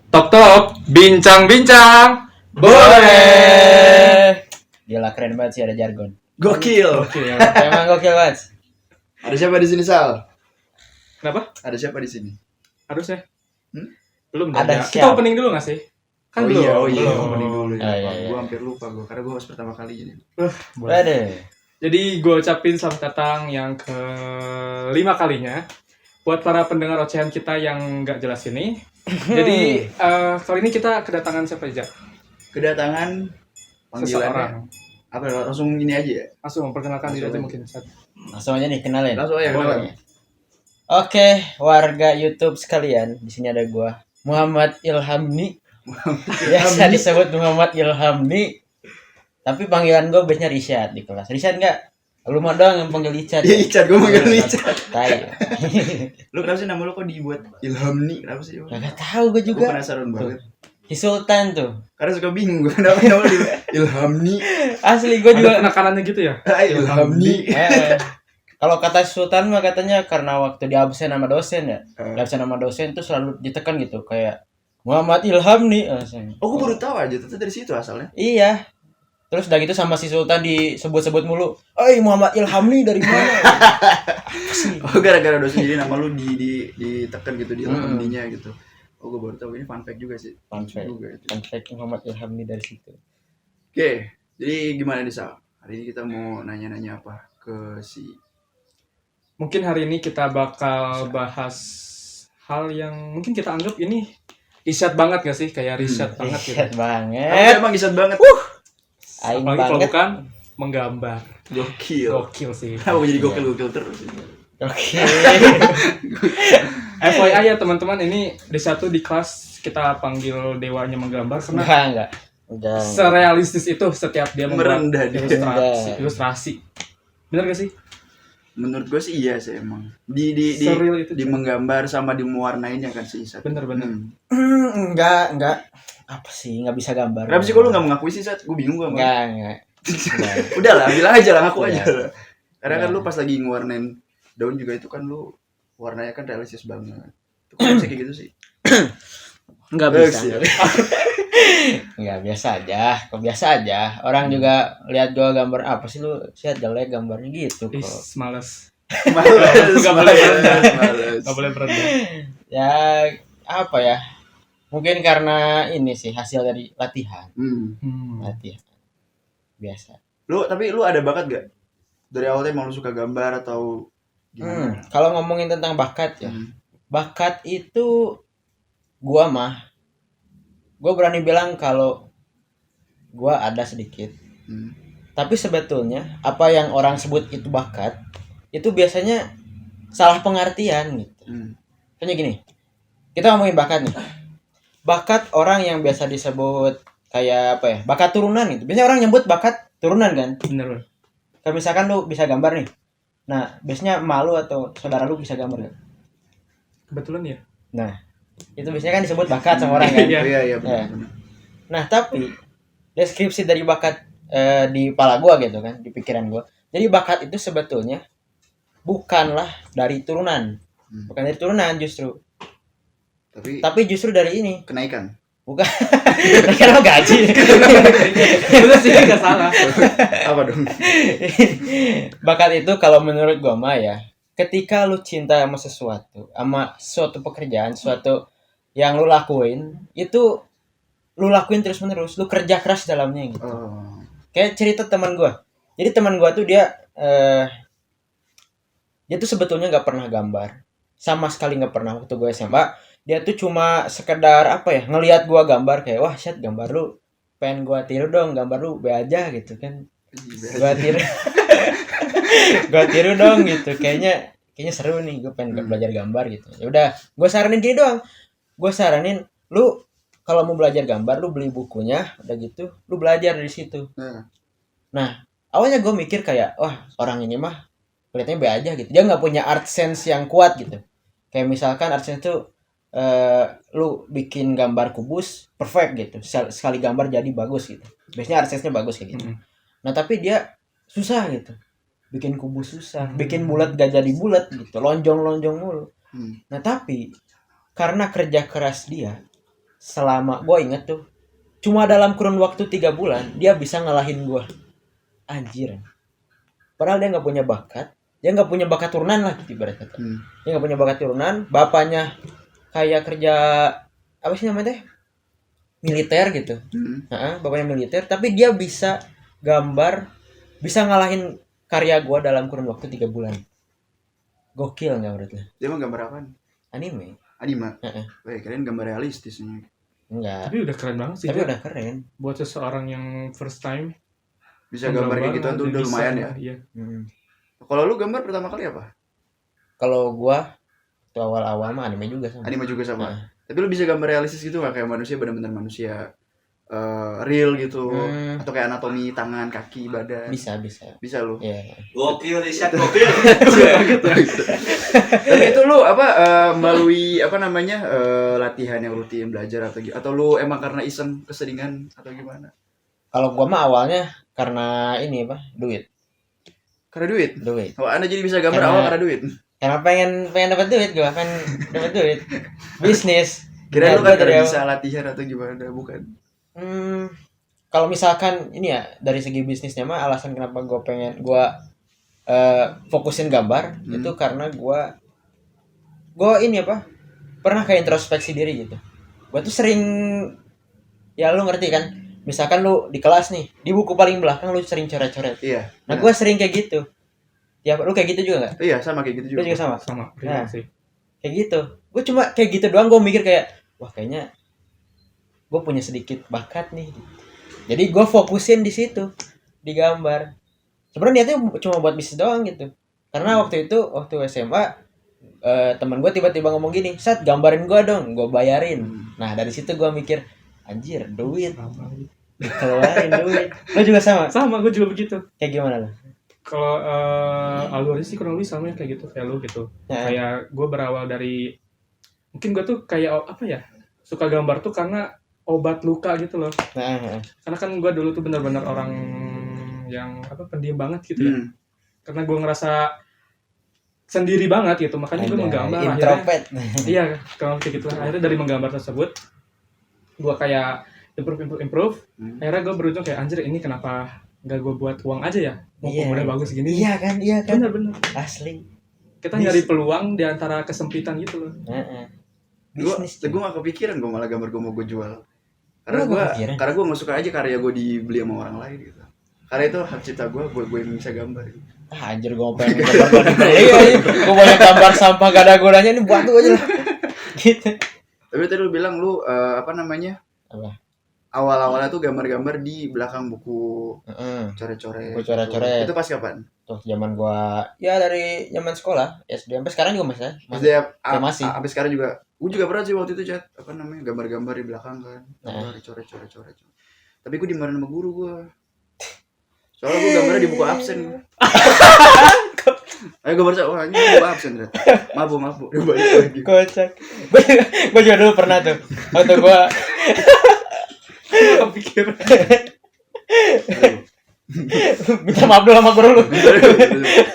Tok tok, bincang-bincang. Boleh. Gila keren banget sih ada jargon. Gokil. Emang gokil banget. Ada siapa di sini, Sal? Kenapa? Ada siapa di sini? Harusnya. Hmm? Belum Ada ya. Kita siapa? opening dulu gak sih? Kan belum. Iya, belum. opening dulu ya. Oh, iya, iya. Gue hampir lupa karena gue host pertama kali jadi. Ada. Jadi gue ucapin selamat datang yang ke-5 kalinya buat para pendengar ocehan kita yang nggak jelas ini. Jadi kali ini kita kedatangan siapa aja? Kedatangan Seseorang. panggilannya apa ya? Langsung ini aja ya. Langsung memperkenalkan diri aja Langsung mungkin. Langsung aja nih kenalin. Langsung aja kenalan. Oke, warga YouTube sekalian, di sini ada gua Muhammad Ilhamni. Biasa disebut Muhammad Ilhamni. Tapi panggilan gua biasanya Rishad di kelas. Rishad enggak? Lu mah doang yang panggil Rishad. Iya, Icat, gue manggil Icat. Tai. Lu kenapa sih nama lu kok dibuat Ilhamni? Kenapa sih? Enggak tahu gua Gue juga. penasaran banget. Si Sultan tuh. Karena suka bingung gue kenapa nama lu Ilhamni. Asli gua Ada juga. penekanannya gitu ya? Ilhamni. Kalau kata Sultan mah katanya karena waktu di absen sama dosen ya. Eh. Di absen sama dosen tuh selalu ditekan gitu kayak Muhammad Ilhamni. Oh, gue baru tahu aja, ternyata dari situ asalnya. Iya. Terus udah gitu sama si Sultan disebut-sebut mulu. "Oi, Muhammad Ilhamni dari mana?" Apa sih? Oh, gara-gara dosen jadi nama lu ditekan gitu di Ilhamninya gitu. Oh, gue baru tahu, ini fun fact juga sih. Fun fact. Juga itu. Fun fact Muhammad Ilhamni dari situ. Oke, jadi gimana nih, Sal? Hari ini kita mau nanya-nanya apa ke si Mungkin hari ini kita bakal bahas hal yang mungkin kita anggap ini riset banget gak sih? Kayak riset banget gitu. Riset Apa banget. emang gisat banget? Aing Apalagi kalau banget. bukan menggambar. Gokil. Gokil sih. Kenapa jadi gokil terus? Oke. FYI ya teman-teman, ini di satu di kelas kita panggil dewanya menggambar karena Enggak. Udah. serealistis itu setiap dia membuat Merendah dia. ilustrasi. Bener gak sih? Menurut gue sih iya sih emang. Di Surreal itu, coy. menggambar sama di mewarnainya kan sih Sat. Bener-bener. Enggak. Apa sih? Enggak bisa gambar. Kenapa sih kok lu enggak mengakui sih, Sat? Gue bingung gue. Enggak. Udah lah, bilang aja lah, ngaku Iya. aja lah. Karena kan Iya. lu pas lagi ngewarnain daun juga itu kan lu warnanya kan realistis banget. Itu kok bisa kayak gitu sih? Enggak bisa. Enggak, biasa aja. Kok biasa aja. Orang juga lihat gua gambar apa sih lu? Lihat jelek gambarnya gitu Ih, kok. males. Males, Nggak boleh males. Gak boleh berendah. Ya apa ya? Mungkin karena ini sih hasil dari latihan. Latihan. Biasa. Tapi lu ada bakat gak? Dari awalnya emang lu suka gambar atau gimana? Kalau ngomongin tentang bakat ya. Bakat itu gua berani bilang kalau gua ada sedikit. Tapi sebetulnya apa yang orang sebut itu bakat itu biasanya salah pengertian gitu. Contohnya gini. Kita ngomongin bakat nih. Bakat orang yang biasa disebut kayak apa ya? Bakat turunan gitu. Biasanya orang nyebut bakat turunan kan? Bener. Kalau misalkan lu bisa gambar nih. Nah, biasanya malu atau saudara lu bisa gambar kan? Kebetulan ya. Nah, itu biasanya kan disebut bakat sama orang kan? Iya. Iya, benar. Nah, tapi deskripsi dari bakat di kepala gua gitu kan, di pikiran gua. Jadi bakat itu sebetulnya bukanlah dari turunan. Bukan dari turunan justru. Tapi justru dari ini. Kenaikan. Bukan. Karena gaji. Bener sih, gak salah. Apa dong? Bakat itu kalau menurut gua mah ya, ketika lu cinta sama suatu pekerjaan, suatu yang lu lakuin, itu lu lakuin terus-menerus, lu kerja keras dalamnya gitu. Oh. Kayak cerita teman gua. Jadi teman gua tuh dia tuh sebetulnya nggak pernah gambar. Sama sekali nggak pernah waktu gua SMA. Dia tuh cuma sekedar apa ya, ngelihat gua gambar kayak wah shit gambar lu pengen gua tiru dong, gambar lu be aja gitu kan. Gua tiru dong gitu, kayaknya seru nih, gue pengen belajar gambar gitu. Ya udah, gue saranin gini doang. Gue saranin lu kalau mau belajar gambar lu beli bukunya, udah gitu lu belajar dari situ. Nah, awalnya gue mikir kayak wah orang ini mah kelihatannya be aja gitu, dia nggak punya art sense yang kuat gitu. Kayak misalkan art sense tuh lu bikin gambar kubus perfect gitu, sekali gambar jadi bagus gitu, biasanya art sense-nya bagus kayak gitu. Nah tapi dia susah gitu, bikin kubus susah, bikin bulat gak jadi bulat gitu, lonjong mulu. Nah tapi karena kerja keras dia selama gue inget tuh cuma dalam kurun waktu 3 bulan dia bisa ngalahin gue. Anjir. Padahal dia nggak punya bakat, dia nggak punya bakat turunan lah ibarat kata. Dia nggak punya bakat turunan, bapaknya kayak kerja apa sih namanya teh, militer gitu. Bapaknya militer, tapi dia bisa gambar, bisa ngalahin karya gua dalam kurun waktu 3 bulan. Gokil nggak menurut lo? Dia mah gambar apaan? Anime? Anime. Weh, kalian gambar realistis nih. Enggak. Tapi udah keren banget sih. Tapi Jar. udah keren. Buat seseorang yang first time Bisa gambar kayak gitu tuh udah lumayan ya. Iya. Kalau lu gambar pertama kali apa? Kalau gua tuh awal-awal mah anime juga sama. Anime juga sama. Tapi lu bisa gambar realistis gitu nggak, kayak manusia benar-benar manusia real gitu, atau kayak anatomi tangan, kaki, badan? Bisa lu. Iya. Gokil riset gokil. Tapi itu lu apa melalui apa namanya latihan yang rutin, belajar atau lu emang karena iseng keseringan atau gimana? Kalau gua mah awalnya karena ini apa? Duit. Karena duit. Oh, Anda jadi bisa gambar awal karena duit. Karena pengen dapat duit gua, pengen dapat duit. Bisnis. Kira lu Nah, kan gua dari karena awal- bisa latihan atau gimana? Bukan. Kalau misalkan ini ya dari segi bisnisnya mah alasan kenapa gua fokusin gambar itu karena gua ini apa? Pernah kayak introspeksi diri gitu. Gua tuh sering, ya lu ngerti kan? Misalkan lu di kelas nih, di buku paling belakang lu sering coret-coret. Iya. Nah, gua sering kayak gitu. Ya, lu kayak gitu juga enggak? Iya, sama kayak gitu Lu juga. juga sama. Sama, Nah. sih. Kayak gitu. Gue cuma kayak gitu doang, gue mikir kayak wah kayaknya gue punya sedikit bakat nih. Jadi gue fokusin di situ, di gambar. Sebenarnya niatnya cuma buat bisnis doang gitu. Karena waktu SMA teman gue tiba-tiba ngomong gini, "Sat, gambarin gue dong, gue bayarin." Nah dari situ gue mikir, anjir duit, keluarin duit. Lo juga sama? Sama, gue juga begitu. Kayak gimana lo? Kalau alurnya sih kurang lebih sama kayak gitu, kayak lu gitu. Ya. Kayak gue berawal dari, mungkin gue tuh kayak apa ya, suka gambar tuh karena obat luka gitu loh. Nah, Karena kan gue dulu tuh benar-benar orang yang apa, pendiam banget gitu ya. Karena gue ngerasa sendiri banget gitu, makanya gue menggambar. Akhirnya, introvert. iya, kalau kayak gitu. Akhirnya dari menggambar tersebut, gue kayak improve. Akhirnya gue berujung kayak anjir, ini kenapa nggak gue buat uang aja ya? Mumpung udah bagus gini. Iya kan. Bener-bener. Asli. Kita nyari peluang di antara kesempitan gitu loh. Bisnis. Gue gak kepikiran gue malah gambar gue mau gue jual. Lu gak kepikiran? Karena gue gak suka aja karya gue dibeli sama orang lain gitu. Karena itu hak cipta gue yang bisa gambar gitu. Anjir gue pengen gambar dibeli aja. Gue banyak gambar sampah gak ada gunanya, ini buat gue aja lah. Gitu. Tapi tadi lu bilang lu apa namanya? Apa? Awal-awalnya tuh gambar-gambar di belakang buku coret-coret. Buku coret-coret. Itu pas kapan? Tuh zaman gua ya dari zaman sekolah SD sampai sekarang juga masih. SD masih. Sampai sekarang juga. Gue juga pernah sih waktu itu chat apa namanya gambar-gambar di belakang kan. Gambar coret-coret. Tapi gue dimarahin sama guru gue. Soalnya gue gambarnya di buku absen. Ayo gue baca, wah ini buku absen ternyata. Mabu. Dia balik lagi. Kocak. Gue juga dulu pernah tuh. Waktu gue Kepikiran. minta maaf dulu sama guru lu.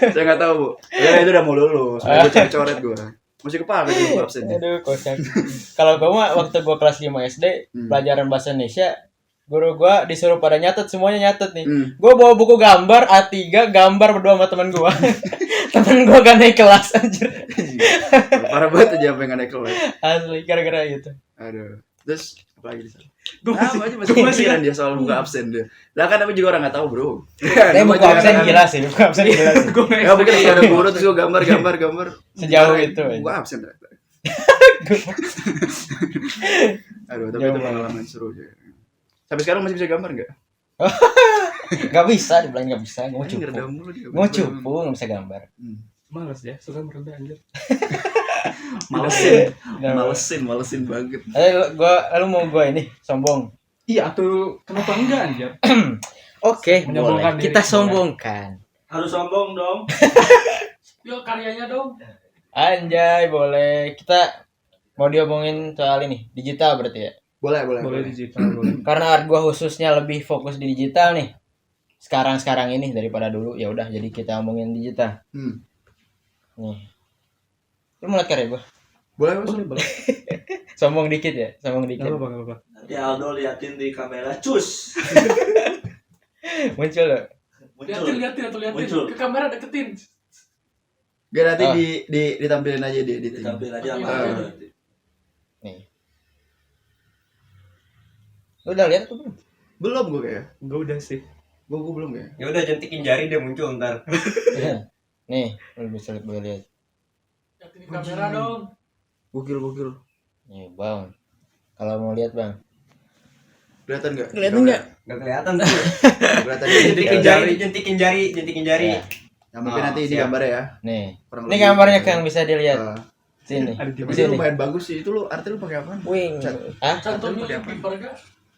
Saya nggak tahu bu. Ya itu udah mau lulus. Gue coret gue. Masih kepake di buku absen. Aduh kocak. Kalau gue mah waktu gue kelas 5 SD pelajaran bahasa Indonesia, guru gue disuruh pada nyatet, semuanya nyatet nih. Gue bawa buku gambar A3, gambar berdua sama teman gue. Temen gue gak naik kelas anjir. Parah banget aja sampai nggak naik kelas. Asli gara-gara gitu. Aduh. Terus apa lagi di sana? Gue Masih pikiran dia soal buku absen dia. Lah kan tapi juga orang nggak tahu bro. Tapi buku absen gila sih, buku absen gila sih. Ya mungkin ada guru terus gue gambar. Sejauh itu. Buku absen ternyata. Aduh, tapi itu pengalaman seru aja. Sampai sekarang masih bisa gambar nggak? Gak bisa, dibilang gak bisa, gue mau Anjing, cupu. ngeredam mulu dia. Gue cupu, gak bisa gambar. males ya, suka merendah anjir. Malesin banget. Lu mau gue ini sombong. Iya, atau kenapa enggak anjir? Oke, Menyombongkan boleh. diri, Kita boleh. sombongkan. Harus sombong dong. Yuk karyanya dong. Anjay, boleh. Kita mau diomongin soal ini, digital berarti ya. Boleh. Digital, boleh. Karena gue khususnya lebih fokus di digital nih. Sekarang ini daripada dulu. Ya udah, jadi kita omongin digital. Nih. Lu mau lihat karya gue? Boleh. Boleh. Sombong dikit ya, sombong Gak dikit. apa-apa. Nanti Aldo liatin di kamera, cus. Muncul loh. Muncul. Muncul. Ke kamera deketin. Gak nanti Oh. ditampilin aja di editing. Ditampil aja sama Ah. Aldo nanti. Nih. Lu udah lihat tuh belum? Belum gue kayak. Gue udah sih. Gue belum ya. Ya udah jentikin jari dia muncul ntar. Nih, lu bisa boleh lihat. Deketin kamera dong. Gokil. Nih, Bang. Kalau mau lihat, Bang. Kelihatan nggak? Kelihatan nggak? Gak kelihatan tuh. Kelihatan. Jentikin jari. Ya. Nah, mungkin Oh, nanti di siap. gambar ya. Nih. Kurang Ini lebih. gambarnya Kang bisa dilihat. Ah. Sini. Ada di Tapi Di itu sini. lumayan bagus sih. Itu lu arti lu pakai apaan? Wing. Cat. Hah? Contohnya pakai apa?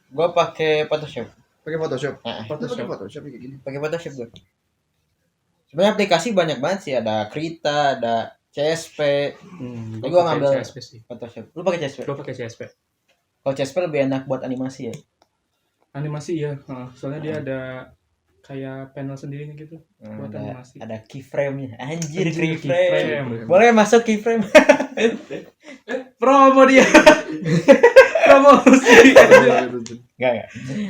Gua pakai Photoshop. Pakai Photoshop. Ah, Pakai Photoshop kayak gini. pakai Photoshop gue. Sebenarnya aplikasi banyak banget sih, ada Krita, ada CSP, Gue gua ngambil- CSP sih. Photoshop. Lu pakai CSP? Gue pakai CSP. Kalau CSP lebih enak buat animasi ya. Animasi ya. Soalnya dia ada kayak panel sendirinya gitu. Buat ada, animasi. ada keyframe-nya. Anjir, Anjir, keyframe. keyframe. Boleh masuk keyframe. Promo dia. Promosi. Enggak.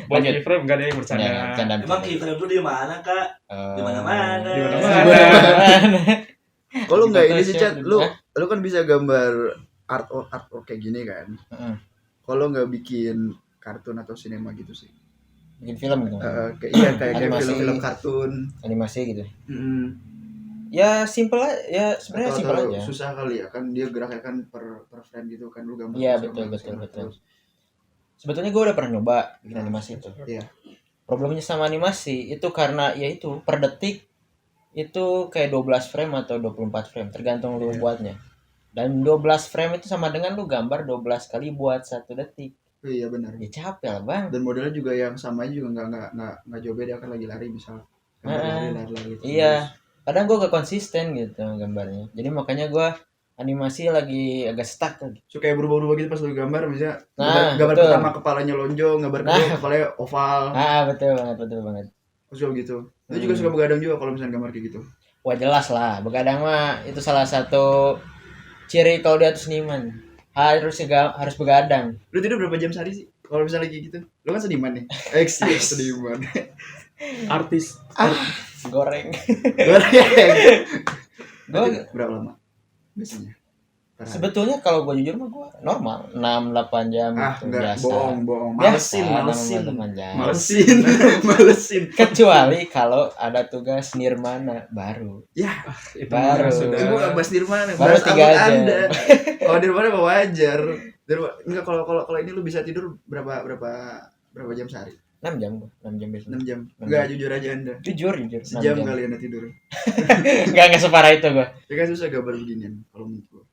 Buat Lanjut. keyframe enggak ada yang bercanda. Enggak, bercanda. Emang keyframe tuh di mana, Kak? Di mana-mana. Di mana-mana. Kalau lu nggak ini sih Photoshop, Chat, lu Hah? lu kan bisa gambar art kayak gini kan. Heeh. Kalau nggak bikin kartun atau sinema gitu sih. Bikin film gitu. Kayak Animasi. film-film kartun. Animasi gitu. Mm. Ya simple aja, ya sebenarnya Atau simple aja. susah kali ya kan dia geraknya kan per frame gitu kan lu gambar. Iya, terus betul. terus. Sebetulnya gue udah pernah nyoba bikin animasi itu. Iya. Problemnya sama animasi itu karena ya itu per detik itu kayak 12 frame atau 24 frame tergantung lu Iya. buatnya. Dan 12 frame itu sama dengan lu gambar 12 kali buat 1 detik. Oh, iya benar. Ya capek lah, Bang. Dan modelnya juga yang sama juga nggak jauh beda kan lagi lari misal. Gambar lari gitu. Iya. Kadang gue gak konsisten gitu gambarnya. Jadi makanya gue animasi lagi agak stuck lagi. So kayak berubah-ubah gitu pas lu gambar misalnya Nah, gambar betul. pertama kepalanya lonjong, gambar kedua Nah. kepalanya oval. Betul banget. Terus gitu. Itu juga suka begadang juga kalau misalnya gambar kayak gitu. Wah jelas lah, begadang mah itu salah satu ciri kalau dia tuh seniman. Harus begadang. Lu tidur berapa jam sehari sih? Kalau misalnya kayak gitu. Lu kan seniman nih. Seniman. Artis. Goreng. Goreng. Gue Berapa lama? Biasanya. Per hari. sebetulnya kalau gue jujur mah gue normal 6-8 jam gitu, Enggak, biasa. bohong. Biasa, Malesin. 6-8 jam. Malesin. Kecuali kalau ada tugas nirmana baru. Ya, Itu Baru. mah sudah. gue gak bahas Nirmana, Baru bahas 3 abang jam. Anda. Kalau Nirmana mah wajar. Enggak kalau ini lu bisa tidur berapa jam sehari? 6 jam gua, 6 jam biasanya. 6 jam. 6 Enggak, jam. jujur aja Anda. Jujur 6 Sejam jam. kali Anda tidur. Enggak separah itu gue. Ya kan susah gambar beginian kalau menurut gue.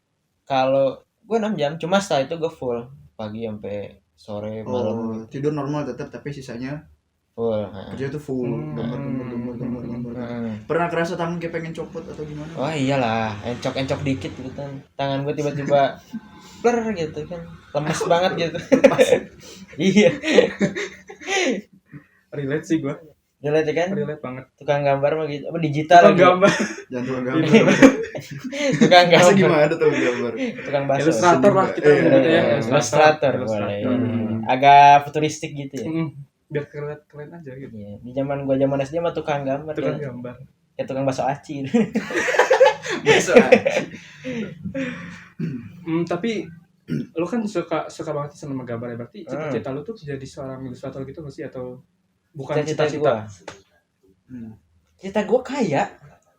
Kalau gue 6 jam, cuma setelah itu gue full pagi sampai sore malam Oh, tidur normal tetap tapi sisanya full. kerja tuh full gambar. Pernah kerasa tangan kayak pengen copot atau gimana? Oh iyalah, encok dikit gitu kan. Tangan gue tiba-tiba blur gitu kan. Lemes banget gitu. Iya. Relate sih gue. Relate kan? Relate banget. Tukang gambar mah gitu. Apa digital Tukang lagi? gambar. Jangan tukang gambar. Tukang Masa gambar. gimana tuh gambar? Tukang baso. Ilustrator lah kita Iya, nyebutnya ya. Ilustrator boleh. Hmm. Agak futuristik gitu ya. Biar keren aja gitu. Iya. Di zaman SD mah tukang gambar. Tukang ya. gambar. Kayak tukang baso aci. Biasa. Tapi lo kan suka banget sama gambar ya, berarti cita-cita lo tuh jadi seorang ilustrator gitu nggak sih, atau bukan cita-cita? Cita gue kaya.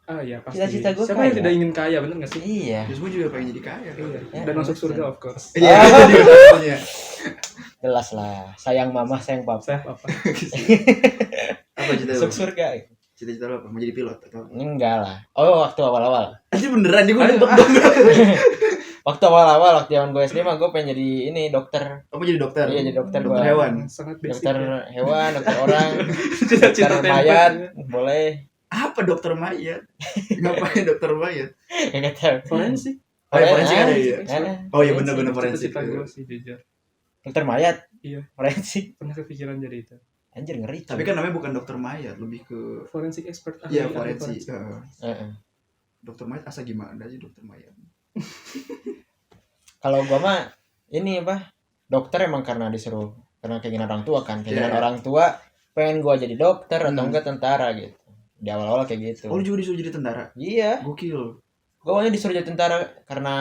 Ah ya pasti. Cita-cita gua Siapa yang kaya. tidak ingin kaya, bener nggak sih? Iya. Terus gue juga pengen jadi kaya. Iya. Ya, Dan masuk betul. surga of course. Iya, itu juga maksudnya. Jelas lah. Sayang mama, sayang papa. Saya apa? Apa cita Masuk lu? surga. Cita-cita lu apa? Mau jadi pilot atau apa? Enggak lah. Oh, waktu awal-awal. Anjir beneran nih gue Ayo, nembak ah. dong. Waktu awal-awal waktu zaman gue SD mah gue pengen jadi ini dokter. Apa jadi dokter? Iya, jadi dokter Dokter gua. hewan. Sangat basic. Dokter ya. hewan, dokter orang, Cita-cita dokter template. mayat, boleh. Apa dokter mayat? Ngapain dokter mayat? Enggak tahu. Forensik. Oh, ya, forensik ada ya. Ah, Oh iya bener-bener forensik. Cita-cita gue sih jujur. dokter mayat. Iya. Forensik. Pernah kepikiran jadi itu. Anjir ngeri. Tapi kan namanya bukan dokter mayat, lebih ke Forensik expert. iya ahli forensik. Heeh. Dokter mayat asa gimana sih dokter mayat? Kalau gua mah ini apa? Dokter emang karena disuruh, karena keinginan orang tua kan. Keinginan Iya. orang tua pengen gua jadi dokter atau Hmm. enggak tentara gitu. Di awal-awal kayak gitu. Oh, lu juga disuruh jadi tentara. Iya, Gokil. gua awalnya disuruh jadi tentara karena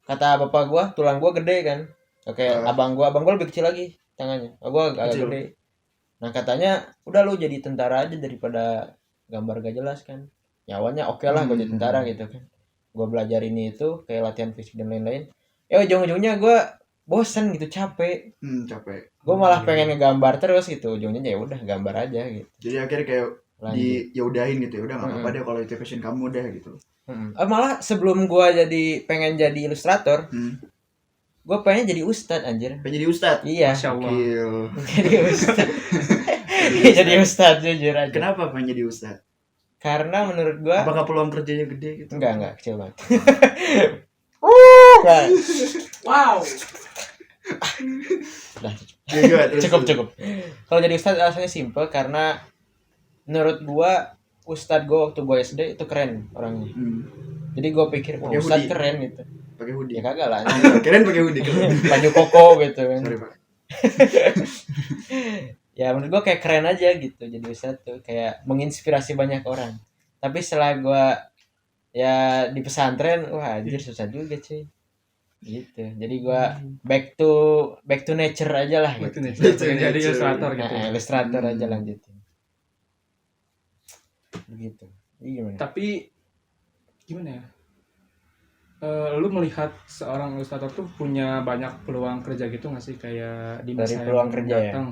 kata bapak gua tulang gua gede kan. Oke, abang gua lebih kecil lagi tangannya. Gua agak Kecil. gede. Nah, katanya udah lu jadi tentara aja daripada gambar gak jelas kan. Ya awalnya oke lah gua jadi tentara gitu kan. Gua belajar ini itu kayak latihan fisik dan lain-lain. Ya ujung-ujungnya gua bosen gitu, capek. Capek. Gua malah pengen ngegambar terus gitu. Ujungnya ya udah gambar aja gitu. Jadi akhirnya kayak Lanjut. ya udahin gitu ya. Udah enggak apa-apa deh kalau itu passion kamu udah gitu. Malah sebelum gua pengen jadi ilustrator, gua pengen jadi ustad anjir. Pengen jadi ustad. Iya. Masya Allah. Gokil. Jadi ustad. Jadi ustad jujur aja. Kenapa pengen jadi ustad? Karena menurut gua Apakah peluang kerjanya gede gitu? enggak kecil banget. Enggak. Wow. Udah, Juga, terus. cukup. Kalau jadi ustad alasannya simple karena menurut gua ustad gua waktu gua SD itu keren orangnya. Jadi gua pikir Pakai ustad hoodie. keren gitu. Pakai hoodie. Ya kagak lah. Keren pakai hoodie. Baju koko gitu kan. Sorry, Pak. Ya menurut gua kayak keren aja gitu jadi ustad tuh kayak menginspirasi banyak orang. Tapi setelah gua ya di pesantren, wah anjir susah juga cuy. Gitu. Jadi gua back to nature aja lah Itu gitu. nih, Itu pengen jadi nature. ilustrator gitu. Nah, ilustrator aja lanjutin. Begitu. Ini gimana? Tapi gimana ya? Lu melihat seorang ilustrator tuh punya banyak peluang kerja gitu nggak sih kayak di Dari masa peluang yang kerja ya? datang?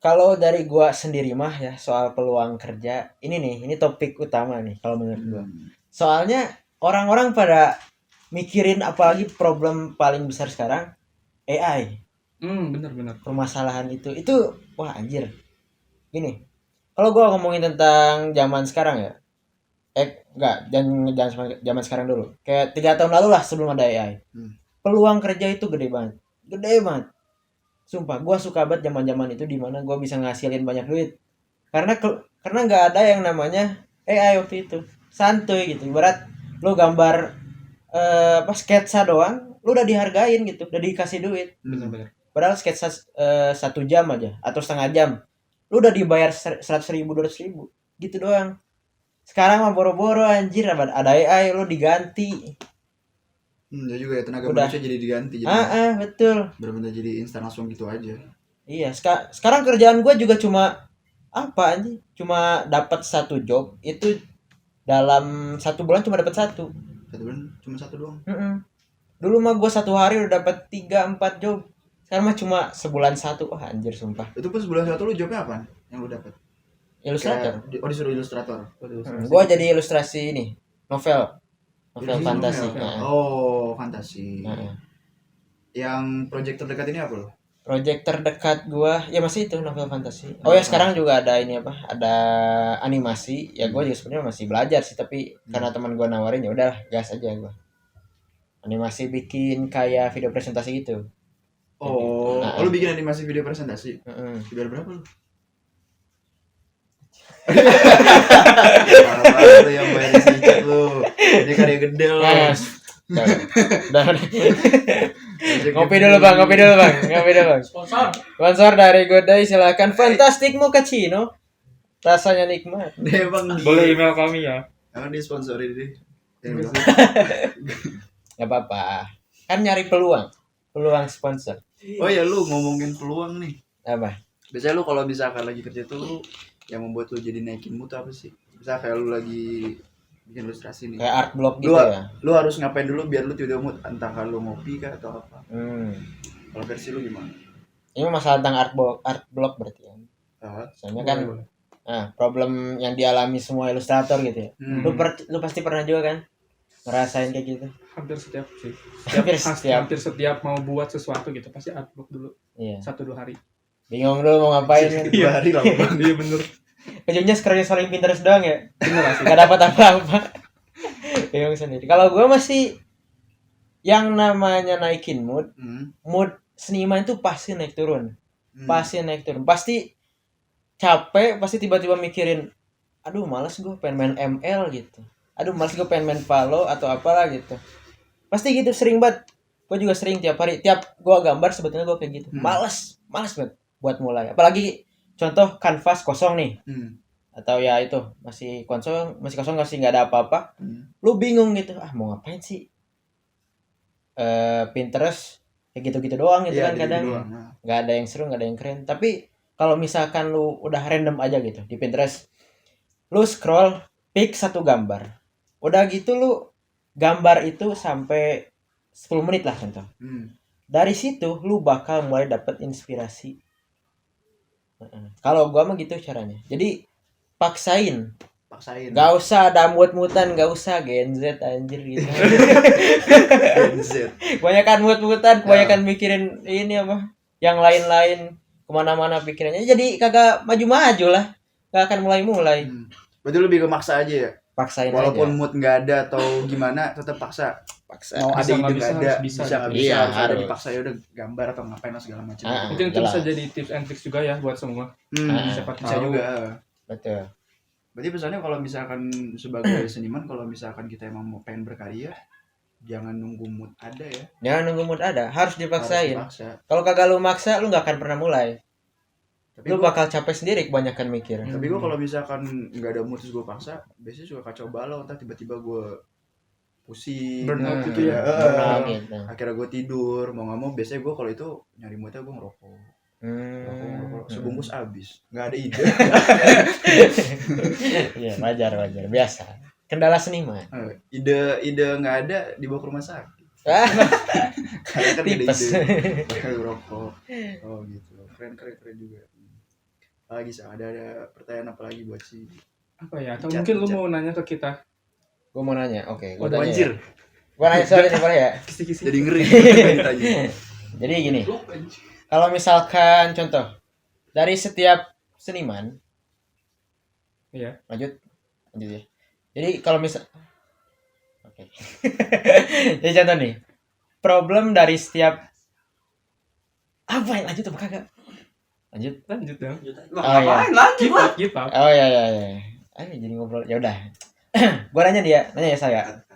Kalau dari gua sendiri mah ya soal peluang kerja, ini topik utama nih kalau menurut gua. Soalnya orang-orang pada mikirin apalagi problem paling besar sekarang AI, Benar-benar. permasalahan itu wah anjir. Gini. Kalau gua ngomongin tentang zaman sekarang ya. Enggak, jangan zaman sekarang dulu. Kayak 3 tahun lalu lah sebelum ada AI. Peluang kerja itu gede banget. Gede banget. Sumpah, gua suka banget zaman-zaman itu di mana gua bisa ngasilin banyak duit. Karena nggak ada yang namanya AI waktu itu. Santuy gitu. Ibarat lu gambar sketsa doang, lu udah dihargain gitu, udah dikasih duit. Benar-benar. Padahal sketsa 1 jam aja atau setengah jam, lu udah dibayar 100.000 200.000 gitu doang. Sekarang mah boro-boro anjir ada AI lu diganti. Ya juga ya tenaga Udah. manusia jadi diganti. Jadi Betul. benar-benar jadi instan langsung gitu aja. Iya, sekarang kerjaan gua juga cuma apa anjir? Cuma dapat 1 job itu dalam 1 bulan cuma dapat 1. 1 bulan cuma 1 doang. Dulu mah gua 1 hari udah dapat 3-4 job. Sekarang mah cuma sebulan 1. Wah, anjir sumpah. Itu pas bulan 1 lu jobnya apa? Yang lu dapat? Ilustrator. Disuruh ilustrator. Gua jadi ilustrasi ini, novel Ilustrasi fantasi. novel. Nah. Oh, fantasi. Nah. Yang project terdekat ini apa lo? Project terdekat gua ya masih itu novel fantasi. Oh ya sekarang juga ada ini apa? Ada animasi. Ya gua juga sebenarnya masih belajar sih tapi karena teman gua nawarin ya udah gas aja gua. Animasi bikin kayak video presentasi gitu. Oh, Nah. lu bikin animasi video presentasi. Dibayar berapa lu? Parah lu yang bayar si chat lu. Ini karya gede lu. Udah. Ngopi dulu bang. Sponsor dari Godai silakan. Fantastic Mochaccino. Rasanya nikmat. Deh bang. Boleh email kami ya. Jangan disponsori deh. Gak apa-apa. Kan nyari peluang sponsor. Oh ya lu ngomongin peluang nih. Apa? Biasanya lu kalau misalkan lagi kerja tuh lu yang membuat lu jadi naikin mood apa sih? Misal kayak lu lagi bikin ilustrasi nih. Kayak art block Lu, gitu ya. lu harus ngapain dulu biar lu tiba-tiba mood, entah kalau ngopi kah atau apa. Kalau versi lu gimana? Ini masalah tentang art block berarti ya. Soalnya kan problem yang dialami semua ilustrator gitu ya. Lu pasti pernah juga kan ngerasain kayak gitu. Hampir setiap sih. Hampir setiap mau buat sesuatu gitu pasti artbook dulu. Iya. 1-2 hari. Bingung dulu mau ngapain kan. 2 hari lama banget. Iya bener. Ujungnya scrolling Pinterest doang ya. Bener lah sih. Gak dapat apa-apa. Bingung sendiri. Kalau gue masih yang namanya naikin mood seniman itu pasti naik turun. Pasti naik turun. Pasti capek, pasti tiba-tiba mikirin, aduh malas gue pengen main ML gitu. Aduh malas gue pengen main Valo atau apalah gitu. Pasti gitu sering banget. Gue juga sering tiap gue gambar sebetulnya gue kayak gitu. Males banget buat mulai. Apalagi contoh kanvas kosong nih. Atau ya itu masih kosong nggak ada apa-apa. Lu bingung gitu. Mau ngapain sih? Pinterest kayak gitu-gitu doang gitu kan kadang. Nggak ada yang seru, nggak ada yang keren. Tapi kalau misalkan lu udah random aja gitu di Pinterest, lu scroll, pick satu gambar. Udah gitu lu gambar itu sampai 10 menit lah contoh. Dari situ lu bakal mulai dapet inspirasi. Kalau gua mah gitu caranya. Jadi paksain. Gak usah ada mut-mutan, gak usah Gen Z anjir gitu. Gen Z. Kebanyakan mut-mutan, kebanyakan mikirin ini apa, yang lain-lain, kemana-mana pikirannya. Jadi kagak maju-maju lah. Gak akan mulai-mulai. Berarti lebih ke maksa aja ya. Paksain Walaupun aja. mood nggak ada atau gimana, tetap paksa. Mau ada Bisa, ide nggak nggak bisa, ada, harus bisa. nggak Iya, harus ada harus. dipaksa, ya udah gambar atau ngapain lah segala macam. Mungkin itu jelas. bisa jadi tips and tricks juga ya buat semua. Siapa Bisa tahu. juga. Betul. Berarti pesannya kalau misalkan sebagai seniman, kalau misalkan kita emang mau pengen berkarya, jangan nunggu mood ada ya. Jangan nunggu mood ada, harus dipaksain. Harus dipaksa. Kalau kagak lu maksa, lu nggak akan pernah mulai. Tapi Lu gua, bakal capek sendiri kebanyakan mikir. tapi gua kalau misalkan nggak ada mood terus gue paksa, biasanya suka kacau balau. Ntar tiba-tiba gue pusing. Burnout gitu ya. Burnout gitu. Akhirnya gue tidur. Mau nggak mau, biasanya gue kalau itu nyari moodnya gue ngerokok. Sebungkus habis, nggak ada ide. Iya, wajar biasa. Kendala seniman. ide nggak ada, dibawa ke rumah sakit. Karena kan beda Tipes. ide. Pakai rokok. Oh gitu. Keren juga. Lagi sih ada pertanyaan apa lagi buat si Apa ya? Atau Cat, mungkin lu cat. mau nanya ke kita. Gue mau nanya, oke. Gue Waduh, tanya. anjir. Gue nanya soal ini boleh ya. Kisi-kisi. Jadi ngeri ditanya. Jadi gini, kalau misalkan contoh dari setiap seniman, Iya. lanjut ya. Jadi kalau misal, oke. Jadi contoh nih, problem dari setiap apa yang lanjut apa kagak? Lanjut. Lanjut dong. Oh ya. Keep up. Oh ya. Ayo jadi ngobrol. Ya udah. Gua nanya ya saya.